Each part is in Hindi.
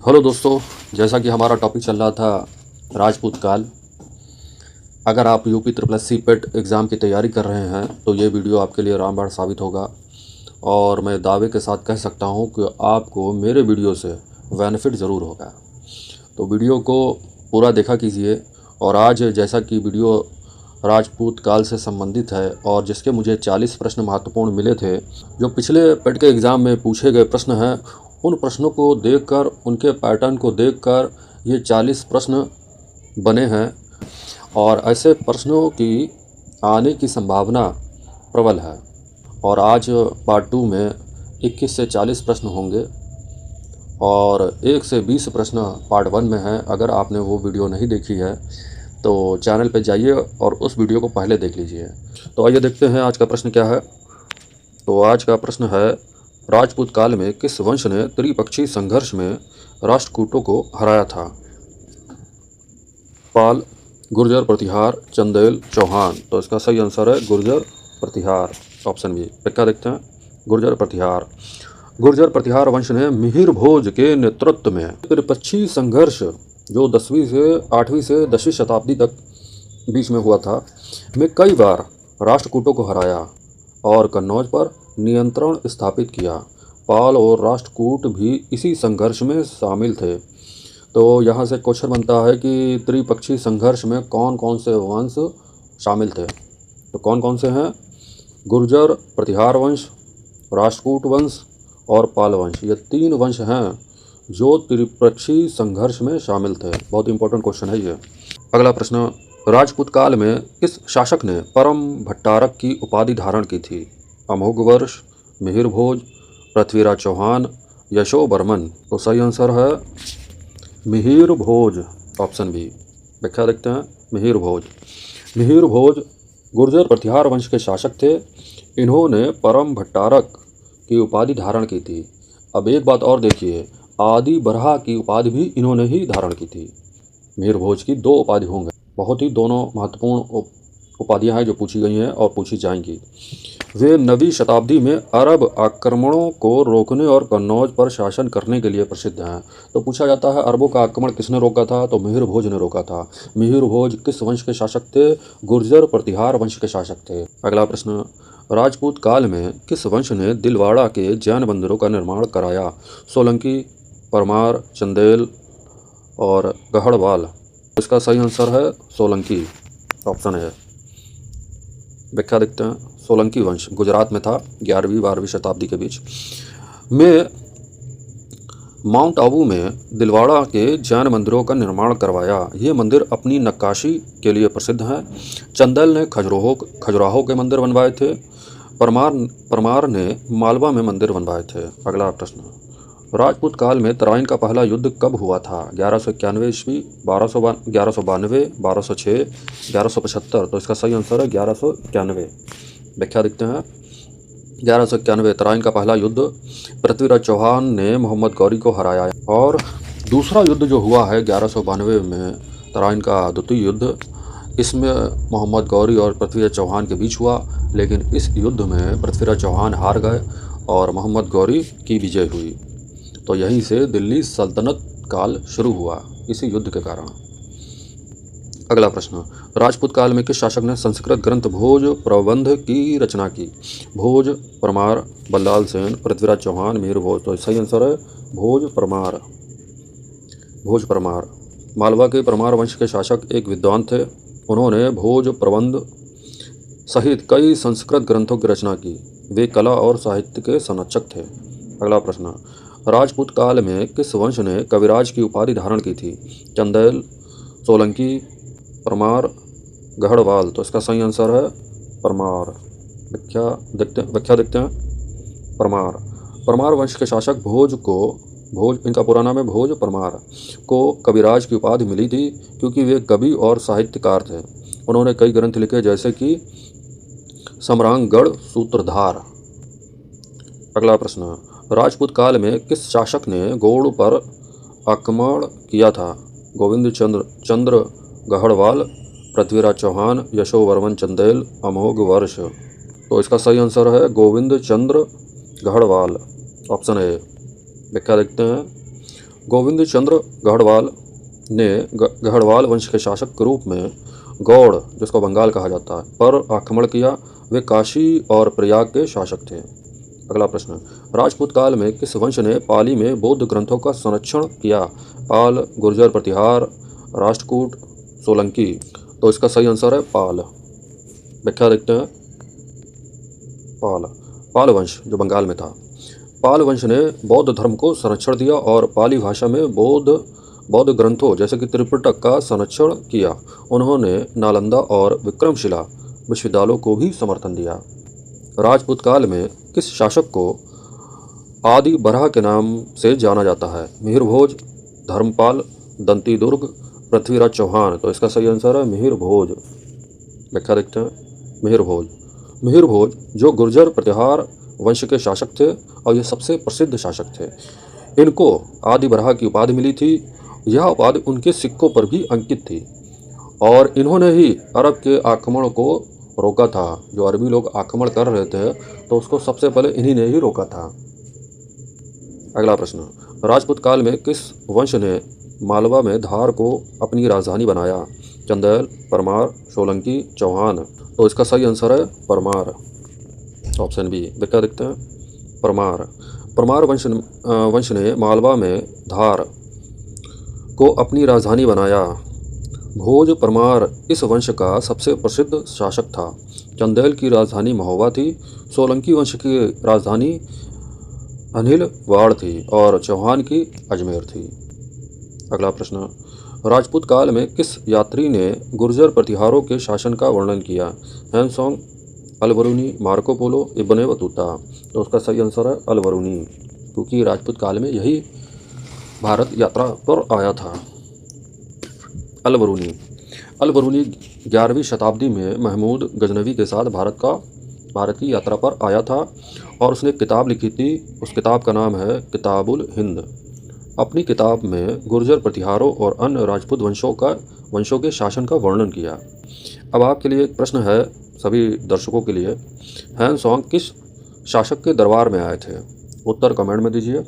हेलो दोस्तों, जैसा कि हमारा टॉपिक चल रहा था राजपूत काल। अगर आप यूपी ट्रिपल एस सी पेट एग्ज़ाम की तैयारी कर रहे हैं तो ये वीडियो आपके लिए रामबाण साबित होगा। और मैं दावे के साथ कह सकता हूँ कि आपको मेरे वीडियो से बेनिफिट ज़रूर होगा। तो वीडियो को पूरा देखा कीजिए। और आज जैसा कि वीडियो राजपूत काल से संबंधित है और जिसके मुझे 40 प्रश्न महत्वपूर्ण मिले थे, जो पिछले पेट के एग्ज़ाम में पूछे गए प्रश्न हैं, उन प्रश्नों को देखकर, उनके पैटर्न को देखकर ये 40 प्रश्न बने हैं। और ऐसे प्रश्नों की आने की संभावना प्रबल है। और आज पार्ट 2 में 21 से 40 प्रश्न होंगे और 1 से 20 प्रश्न पार्ट 1 में हैं। अगर आपने वो वीडियो नहीं देखी है तो चैनल पे जाइए और उस वीडियो को पहले देख लीजिए। तो आइए देखते हैं आज का प्रश्न क्या है। तो आज का प्रश्न है, राजपूत काल में किस वंश ने त्रिपक्षीय संघर्ष में राष्ट्रकूटों को हराया था? पाल, गुर्जर, प्रतिहार, चंदेल, चौहान। तो इसका सही आंसर है गुर्जर प्रतिहार, ऑप्शन बी। व्याख्या देखते हैं। गुर्जर प्रतिहार वंश ने मिहिर भोज के नेतृत्व में त्रिपक्षीय संघर्ष जो 10वीं से 8वीं से 10वीं शताब्दी तक बीच में हुआ था, में कई बार राष्ट्रकूटों को हराया और कन्नौज पर नियंत्रण स्थापित किया। पाल और राष्ट्रकूट भी इसी संघर्ष में शामिल थे। तो यहाँ से क्वेश्चन बनता है कि त्रिपक्षीय संघर्ष में कौन कौन से वंश शामिल थे। तो कौन कौन से हैं? गुर्जर प्रतिहार वंश, राष्ट्रकूट वंश और पाल वंश। ये 3 वंश हैं जो त्रिपक्षीय संघर्ष में शामिल थे। बहुत इंपॉर्टेंट क्वेश्चन है ये। अगला प्रश्न, राजपूत काल में किस शासक ने परम भट्टारक की उपाधि धारण की थी? अमोघवर्ष, मिहिर भोज, पृथ्वीराज चौहान, यशोवर्मन। तो सही आंसर है मिहिर भोज, ऑप्शन बी। व्याख्या देखते हैं। मिहिर भोज गुर्जर प्रतिहार वंश के शासक थे। इन्होंने परम भट्टारक की उपाधि धारण की थी। अब एक बात और देखिए, आदि बरहा की उपाधि भी इन्होंने ही धारण की थी। मिहिर भोज की 2 उपाधि होंगे। बहुत ही दोनों महत्वपूर्ण उपाधियां हैं जो पूछी गई हैं और पूछी जाएंगी। वे 9वीं शताब्दी में अरब आक्रमणों को रोकने और कन्नौज पर शासन करने के लिए प्रसिद्ध हैं। तो पूछा जाता है अरबों का आक्रमण किसने रोका था? तो मिहिर भोज ने रोका था। मिहिर भोज किस वंश के शासक थे? गुर्जर प्रतिहार वंश के शासक थे। अगला प्रश्न, राजपूत काल में किस वंश ने दिलवाड़ा के जैन मंदिरों का निर्माण कराया? सोलंकी, परमार, चंदेल और गढ़वाल। इसका सही आंसर है सोलंकी, ऑप्शन है। व्याख्या देखते हैं। सोलंकी वंश गुजरात में था 11वीं-12वीं शताब्दी के बीच में। माउंट आबू में दिलवाड़ा के जैन मंदिरों का निर्माण करवाया। ये मंदिर अपनी नक्काशी के लिए प्रसिद्ध हैं। चंदेल ने खजुराहो के मंदिर बनवाए थे। परमार ने मालवा में मंदिर बनवाए थे। अगला प्रश्न, राजपूत काल में तराइन का पहला युद्ध कब हुआ था? 1191 ईस्वी, 1192, 1206, 1175। तो इसका सही आंसर है 1191। व्याख्या देखते हैं। 1191 तराइन का पहला युद्ध, पृथ्वीराज चौहान ने मोहम्मद गौरी को हराया। और दूसरा युद्ध जो हुआ है 1192 में, तराइन का द्वितीय युद्ध, इसमें मोहम्मद गौरी और पृथ्वीराज चौहान के बीच हुआ। लेकिन इस युद्ध में पृथ्वीराज चौहान हार गए और मोहम्मद गौरी की विजय हुई। तो यहीं से दिल्ली सल्तनत काल शुरू हुआ, इसी युद्ध के कारण। अगला प्रश्न, राजपूत काल में किस शासक ने संस्कृत ग्रंथ भोज प्रबंध की रचना की? भोज, परमार, बल्लाल सेन, पृथ्वीराज चौहान, मिहिर भोज। तो सही आंसर है भोज परमार। मालवा के परमार वंश के शासक एक विद्वान थे। उन्होंने भोज प्रबंध सहित कई संस्कृत ग्रंथों की रचना की। वे कला और साहित्य के संरक्षक थे। अगला प्रश्न, राजपूत काल में किस वंश ने कविराज की उपाधि धारण की थी? चंदेल, सोलंकी, परमार, गढ़वाल। तो इसका सही आंसर है परमार। व्याख्या देखते हैं। परमार वंश के शासक भोज, इनका पूरा नाम है भोज परमार, को कविराज की उपाधि मिली थी क्योंकि वे कवि और साहित्यकार थे। उन्होंने कई ग्रंथ लिखे जैसे कि सम्रांगगढ़ सूत्रधार। अगला प्रश्न, राजपूत काल में किस शासक ने गौड़ पर आक्रमण किया था? गोविंद चंद्र गढ़वाल, पृथ्वीराज चौहान, यशोवर्मन चंदेल, अमोघवर्ष। तो इसका सही आंसर है गोविंद चंद्र गढ़वाल, ऑप्शन ए। व्याख्या देखते हैं। गोविंद चंद्र गढ़वाल ने गढ़वाल वंश के शासक के रूप में गौड़, जिसको बंगाल कहा जाता है, पर आक्रमण किया। वे काशी और प्रयाग के शासक थे। अगला प्रश्न, राजपूत काल में किस वंश ने पाली में बौद्ध ग्रंथों का संरक्षण किया? पाल, गुर्जर, प्रतिहार, राष्ट्रकूट, सोलंकी। तो इसका सही आंसर है पाल। व्याख्या देखते हैं। पाल वंश जो बंगाल में था, पाल वंश ने बौद्ध धर्म को संरक्षण दिया और पाली भाषा में बौद्ध ग्रंथों जैसे कि त्रिपिटक का संरक्षण किया। उन्होंने नालंदा और विक्रमशिला विश्वविद्यालयों को भी समर्थन दिया। राजपूत काल में किस शासक को आदि बरहा के नाम से जाना जाता है? मिहिर भोज, धर्मपाल, दंती दुर्ग, पृथ्वीराज चौहान। तो इसका सही आंसर है मिहिर भोज। व्याख्या देखते हैं। मिहिर भोज जो गुर्जर प्रतिहार वंश के शासक थे और ये सबसे प्रसिद्ध शासक थे। इनको आदि बरहा की उपाधि मिली थी। यह उपाधि उनके सिक्कों पर भी अंकित थी और इन्होंने ही अरब के आक्रमण को रोका था। जो अरबी लोग आक्रमण कर रहे थे तो उसको सबसे पहले इन्हीं ने ही रोका था। अगला प्रश्न, राजपूत काल में किस वंश ने मालवा में धार को अपनी राजधानी बनाया? चंदेल, परमार, सोलंकी, चौहान। तो इसका सही आंसर है परमार, ऑप्शन बी। व्याख्या देखते हैं। परमार वंश ने मालवा में धार को अपनी राजधानी बनाया। भोज परमार इस वंश का सबसे प्रसिद्ध शासक था। चंदेल की राजधानी महोबा थी। सोलंकी वंश की राजधानी अनिलवाड़ थी और चौहान की अजमेर थी। अगला प्रश्न, राजपूत काल में किस यात्री ने गुर्जर प्रतिहारों के शासन का वर्णन किया? हैमसोंग, Al-Biruni, Marco Polo, Ibn Battuta. तो उसका सही आंसर है अलबरूनी, क्योंकि राजपूत काल में यही भारत यात्रा पर आया था। अलबरूनी 11वीं शताब्दी में महमूद गजनवी के साथ भारत की यात्रा पर आया था और उसने एक किताब लिखी थी। उस किताब का नाम है किताबुल हिंद। अपनी किताब में गुर्जर प्रतिहारों और अन्य राजपूत वंशों के शासन का वर्णन किया। अब आपके लिए एक प्रश्न है, सभी दर्शकों के लिए। हैमसोंग किस शासक के दरबार में आए थे? उत्तर कमेंट में दीजिए।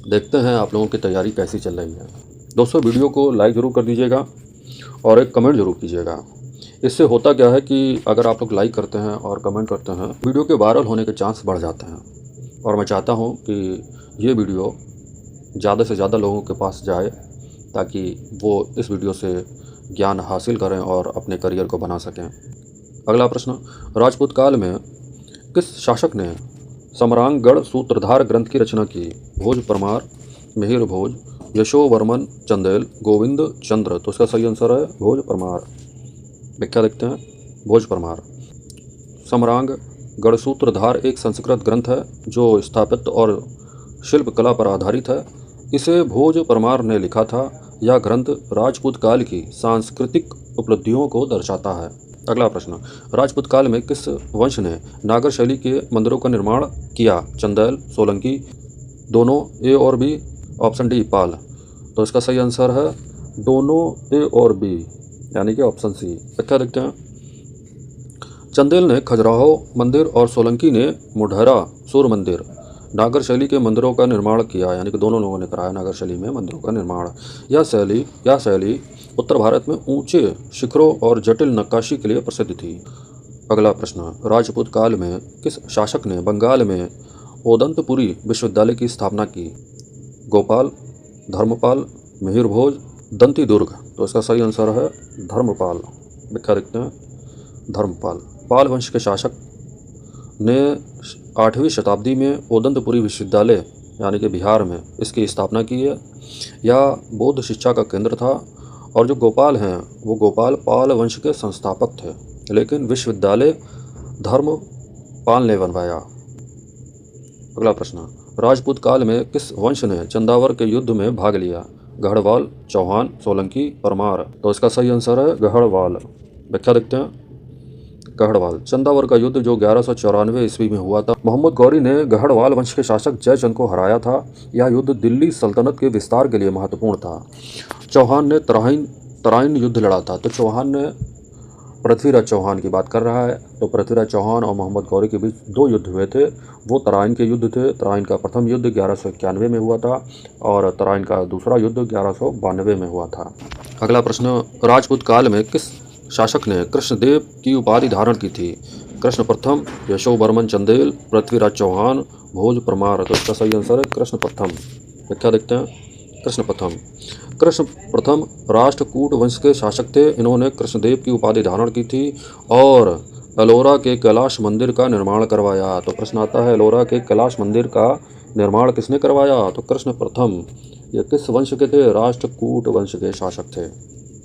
देखते हैं आप लोगों की तैयारी कैसी चल रही है। दोस्तों, वीडियो को लाइक ज़रूर कर दीजिएगा और एक कमेंट ज़रूर कीजिएगा। इससे होता क्या है कि अगर आप लोग लाइक करते हैं और कमेंट करते हैं, वीडियो के वायरल होने के चांस बढ़ जाते हैं और मैं चाहता हूं कि ये वीडियो ज़्यादा से ज़्यादा लोगों के पास जाए ताकि वो इस वीडियो से ज्ञान हासिल करें और अपने करियर को बना सकें। अगला प्रश्न, राजपूत काल में किस शासक ने समरांगगढ़ सूत्रधार ग्रंथ की रचना की? भोज परमार, मिहिर भोज, यशोवर्मन, चंदेल, गोविंद चंद्र। तो इसका सही आंसर है भोज परमार। व्याख्या देखते हैं। भोज परमार। समरांग गढ़सूत्रधार एक संस्कृत ग्रंथ है जो स्थापत्य और शिल्प कला पर आधारित है। इसे भोज परमार ने लिखा था। यह ग्रंथ राजपूत काल की सांस्कृतिक उपलब्धियों को दर्शाता है। अगला प्रश्न, राजपूत काल में किस वंश ने नागर शैली के मंदिरों का निर्माण किया? चंदेल, सोलंकी, दोनों, ए और बी, ऑप्शन डी पाल। तो इसका सही आंसर है दोनों, ए और बी, यानी कि ऑप्शन सी। व्याख्या देखते हैं। चंदेल ने खजुराहो मंदिर और सोलंकी ने मुढेरा सूर्य मंदिर नागर शैली के मंदिरों का निर्माण किया, यानी कि दोनों लोगों ने कराया नागर शैली में मंदिरों का निर्माण। यह शैली उत्तर भारत में ऊंचे शिखरों और जटिल नक्काशी के लिए प्रसिद्ध थी। अगला प्रश्न, राजपूत काल में किस शासक ने बंगाल में ओदंतपुरी विश्वविद्यालय की स्थापना की? गोपाल, धर्मपाल, मिहिर भोज, दंती दुर्ग। तो इसका सही आंसर है धर्मपाल। व्याख्या देखते हैं। धर्मपाल। पाल वंश के शासक ने 8वीं शताब्दी में ओदंतपुरी विश्वविद्यालय यानी कि बिहार में इसकी स्थापना की है। यह बौद्ध शिक्षा का केंद्र था और जो गोपाल हैं वो गोपाल पाल वंश के संस्थापक थे, लेकिन विश्वविद्यालय धर्मपाल ने बनवाया। अगला प्रश्न, राजपूत काल में किस वंश ने चंदावर के युद्ध में भाग लिया? गढ़वाल, चौहान, सोलंकी, परमार। तो इसका सही आंसर है गढ़वाल। व्याख्या देखते हैं। गढ़वाल। चंदावर का युद्ध जो 1194 ईस्वी में हुआ था, मोहम्मद गौरी ने गढ़वाल वंश के शासक जयचंद को हराया था। यह युद्ध दिल्ली सल्तनत के विस्तार के लिए महत्वपूर्ण था। चौहान ने तराइन युद्ध लड़ा था। तो चौहान ने पृथ्वीराज चौहान की बात कर रहा है। तो पृथ्वीराज चौहान और मोहम्मद गौरी के बीच 2 युद्ध हुए थे। वो तराइन के युद्ध थे। तराइन का प्रथम युद्ध 1191 में हुआ था और तराइन का दूसरा युद्ध 1192 में हुआ था। अगला प्रश्न, राजपूत काल में किस शासक ने कृष्णदेव की उपाधि धारण की थी? कृष्ण प्रथम, यशोवर्मन चंदेल, पृथ्वीराज चौहान, भोज परमार। तो इसका सही आंसर है कृष्ण प्रथम। व्याख्या देखते हैं। कृष्ण प्रथम। कृष्ण प्रथम राष्ट्रकूट वंश के शासक थे। इन्होंने कृष्णदेव की उपाधि धारण की थी और एलोरा के कैलाश मंदिर का निर्माण करवाया। तो प्रश्न आता है, एलोरा के कैलाश मंदिर का निर्माण किसने करवाया? तो कृष्ण प्रथम। ये किस वंश के थे? राष्ट्रकूट वंश के शासक थे।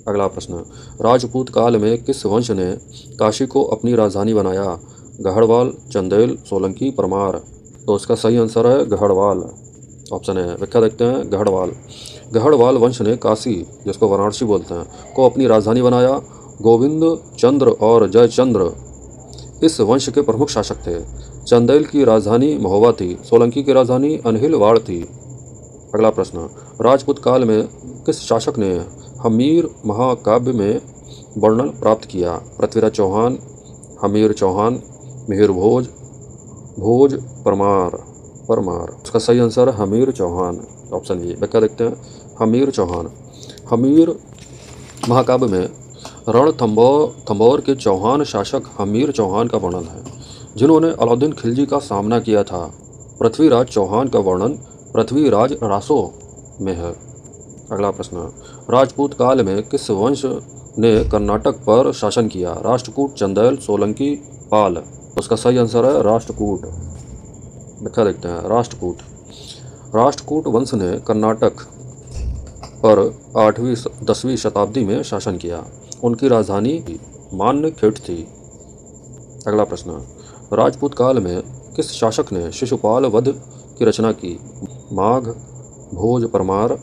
अगला प्रश्न, राजपूत काल में किस वंश ने काशी को अपनी राजधानी बनाया? गढ़वाल, चंदेल, सोलंकी, परमार। तो इसका सही आंसर है गढ़वाल। ऑप्शन है। व्याख्या देखते हैं। गढ़वाल। गढ़वाल वंश ने काशी, जिसको वाराणसी बोलते हैं, को अपनी राजधानी बनाया। गोविंद चंद्र और जयचंद्र इस वंश के प्रमुख शासक थे। चंदेल की राजधानी महोबा थी। सोलंकी की राजधानी अनहिलवाड़ थी। अगला प्रश्न, राजपूत काल में किस शासक ने हमीर महाकाव्य में वर्णन प्राप्त किया? पृथ्वीराज चौहान, हमीर चौहान, मिहिर भोज, भोज परमार। परमार। उसका सही आंसर है हमीर चौहान। Option A. व्याख्या देखते हैं। हमीर चौहान। हमीर महाकाव्य में रणथंभौर के चौहान शासक हमीर चौहान का वर्णन है, जिन्होंने अलाउद्दीन खिलजी का सामना किया था। पृथ्वीराज चौहान का वर्णन पृथ्वीराज रासो में है। अगला प्रश्न, राजपूत काल में किस वंश ने कर्नाटक पर शासन किया? राष्ट्रकूट, चंदेल, सोलंकी, पाल। उसका सही आंसर है राष्ट्रकूट। व्याख्या देखते हैं। राष्ट्रकूट। राष्ट्रकूट वंश ने कर्नाटक पर 8वीं-10वीं शताब्दी में शासन किया। उनकी राजधानी मान्यखेड़ थी। अगला प्रश्न, राजपूत काल में किस शासक ने शिशुपाल वध की रचना की? माघ, भोज परमार,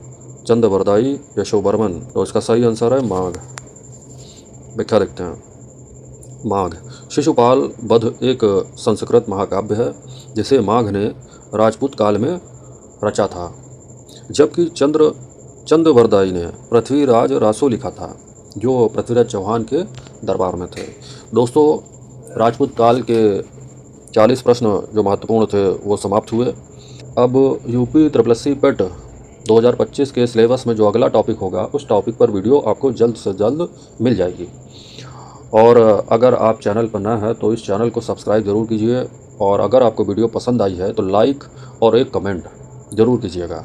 चंद्रबरदाई, यशोवर्मन। तो इसका सही आंसर है माघ। व्याख्या देखते हैं। माघ। शिशुपाल वध एक संस्कृत महाकाव्य है जिसे माघ ने राजपूत काल में रचा था, जबकि चंद्रबरदाई ने पृथ्वीराज रासो लिखा था, जो पृथ्वीराज चौहान के दरबार में थे। दोस्तों, राजपूत काल के 40 प्रश्न जो महत्वपूर्ण थे वो समाप्त हुए। अब यूपी SSC पेट 2025 के सिलेबस में जो अगला टॉपिक होगा, उस टॉपिक पर वीडियो आपको जल्द से जल्द मिल जाएगी। और अगर आप चैनल पर नए हैं तो इस चैनल को सब्सक्राइब ज़रूर कीजिए, और अगर आपको वीडियो पसंद आई है तो लाइक और एक कमेंट ज़रूर कीजिएगा।